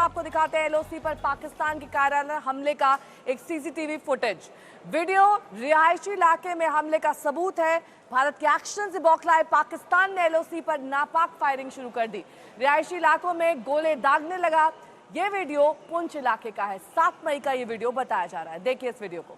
आपको दिखाते हैं एलओसी पर पाकिस्तान के कार्यालय हमले का एक सीसीटीवी फुटेज। वीडियो रिहायशी इलाके में हमले का सबूत है। भारत के एक्शन से बौखलाए पाकिस्तान ने एलओसी पर नापाक फायरिंग शुरू कर दी। रिहायशी इलाकों में गोले दागने लगा। ये वीडियो पुंछ इलाके का है। 7 मई का ये वीडियो बताया जा रहा है। देखिए इस वीडियो को।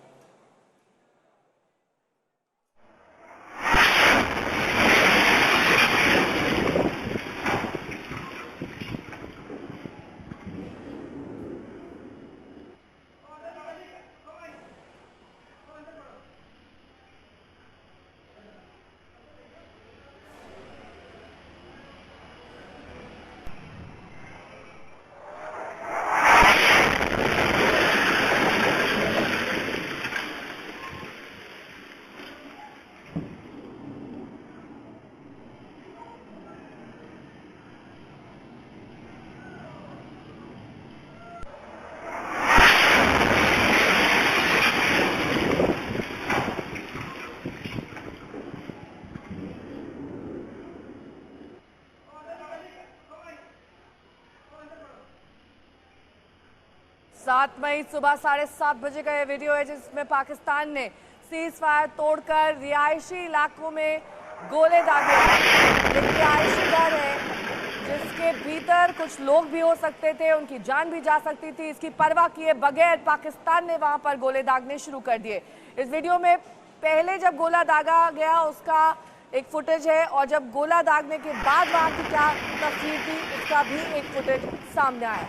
सात मई सुबह 7:30 बजे का यह वीडियो है जिसमें पाकिस्तान ने सीज फायर तोड़कर रिहायशी इलाकों में गोले दागे। एक रिहायशी घर है जिसके भीतर कुछ लोग भी हो सकते थे, उनकी जान भी जा सकती थी। इसकी परवाह किए बगैर पाकिस्तान ने वहां पर गोले दागने शुरू कर दिए। इस वीडियो में पहले जब गोला दागा गया उसका एक फुटेज है और जब गोला दागने के बाद वहां की क्या तस्वीर थी उसका भी एक फुटेज सामने आया।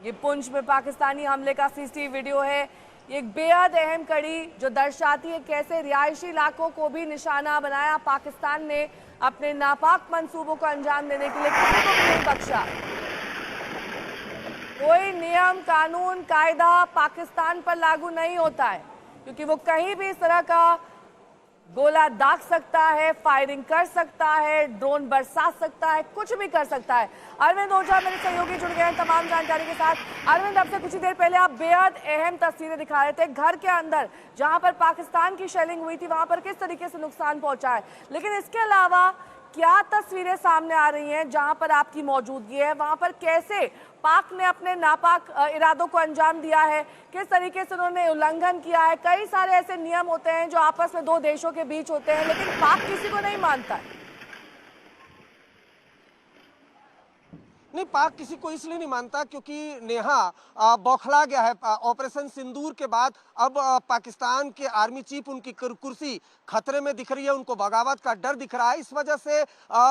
ये पुंछ में पाकिस्तानी हमले का सीसीटीवी वीडियो है। ये एक बेहद अहम कड़ी जो दर्शाती है कैसे रिहायशी इलाकों को भी निशाना बनाया पाकिस्तान ने अपने नापाक मंसूबों को अंजाम देने के लिए। किसी को भी नहीं बख्शा। कोई नियम कानून कायदा पाकिस्तान पर लागू नहीं होता है क्योंकि वो कहीं भी इस तरह का गोला दाग सकता है, फायरिंग कर सकता है, ड्रोन बरसा सकता है, कुछ भी कर सकता है। अरविंद ओझा मेरे सहयोगी जुड़ गए हैं तमाम जानकारी के साथ। अरविंद, अब से कुछ ही देर पहले आप बेहद अहम तस्वीरें दिखा रहे थे घर के अंदर जहां पर पाकिस्तान की शेलिंग हुई थी, वहां पर किस तरीके से नुकसान पहुंचा है, लेकिन इसके अलावा क्या तस्वीरें सामने आ रही हैं जहां पर आपकी मौजूदगी है, वहां पर कैसे पाक ने अपने नापाक इरादों को अंजाम दिया है, किस तरीके से उन्होंने उल्लंघन किया है। कई सारे ऐसे नियम होते हैं जो आपस में दो देशों के बीच होते हैं लेकिन पाक किसी को नहीं मानता है। नहीं, पाक किसी को इसलिए नहीं मानता क्योंकि नेहा बौखला गया है। ऑपरेशन सिंदूर के बाद अब पाकिस्तान के आर्मी चीफ उनकी कुर्सी खतरे में दिख रही है, उनको बगावत का डर दिख रहा है। इस वजह से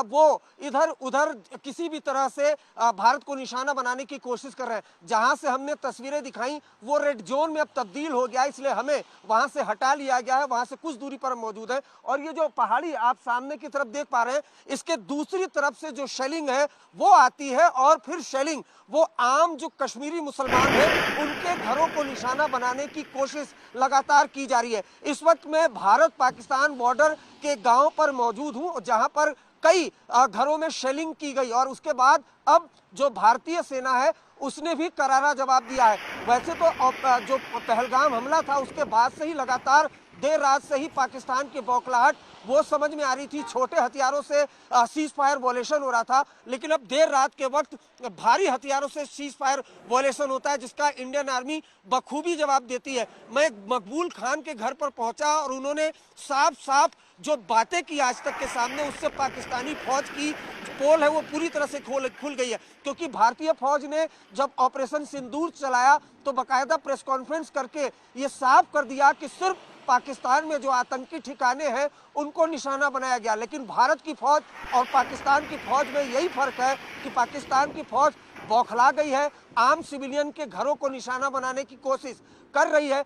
वो इधर उधर किसी भी तरह से भारत को निशाना बनाने की कोशिश कर रहे हैं। जहां से हमने तस्वीरें दिखाई वो रेड जोन में अब तब्दील हो गया, इसलिए हमें वहां से हटा लिया गया है। वहां से कुछ दूरी पर मौजूद है और ये जो पहाड़ी आप सामने की तरफ देख पा रहे हैं, इसके दूसरी तरफ से जो शेलिंग है वो आती है और फिर शेलिंग वो आम जो कश्मीरी मुसलमान हैं उनके घरों को निशाना बनाने की कोशिश लगातार की जा रही है। इस वक्त मैं भारत पाकिस्तान बॉर्डर के गांव पर मौजूद हूं जहां पर कई घरों में शेलिंग की गई और उसके बाद अब जो भारतीय सेना है उसने भी करारा जवाब दिया है। वैसे तो जो पहलगाम हमला था उसके बाद से ही लगातार देर रात से ही पाकिस्तान की बौखलाहट वो समझ में आ रही थी। छोटे हथियारों से सीज फायर वॉयलेशन हो रहा था, लेकिन अब देर रात के वक्त भारी हथियारों से सीज फायर वॉयलेशन होता है जिसका इंडियन आर्मी बखूबी जवाब देती है। मैं मकबूल खान के घर पर पहुंचा और उन्होंने साफ साफ जो बातें की आज तक के सामने, उससे पाकिस्तानी फौज की पोल है वो पूरी तरह से खुल गई है। क्योंकि भारतीय फौज ने जब ऑपरेशन सिंदूर चलाया तो बाकायदा प्रेस कॉन्फ्रेंस करके ये साफ कर दिया कि सिर्फ पाकिस्तान में जो आतंकी ठिकाने हैं उनको निशाना बनाया गया। लेकिन भारत की फौज और पाकिस्तान की फौज में यही फर्क है कि पाकिस्तान की फौज बौखला गई है, आम सिविलियन के घरों को निशाना बनाने की कोशिश कर रही है।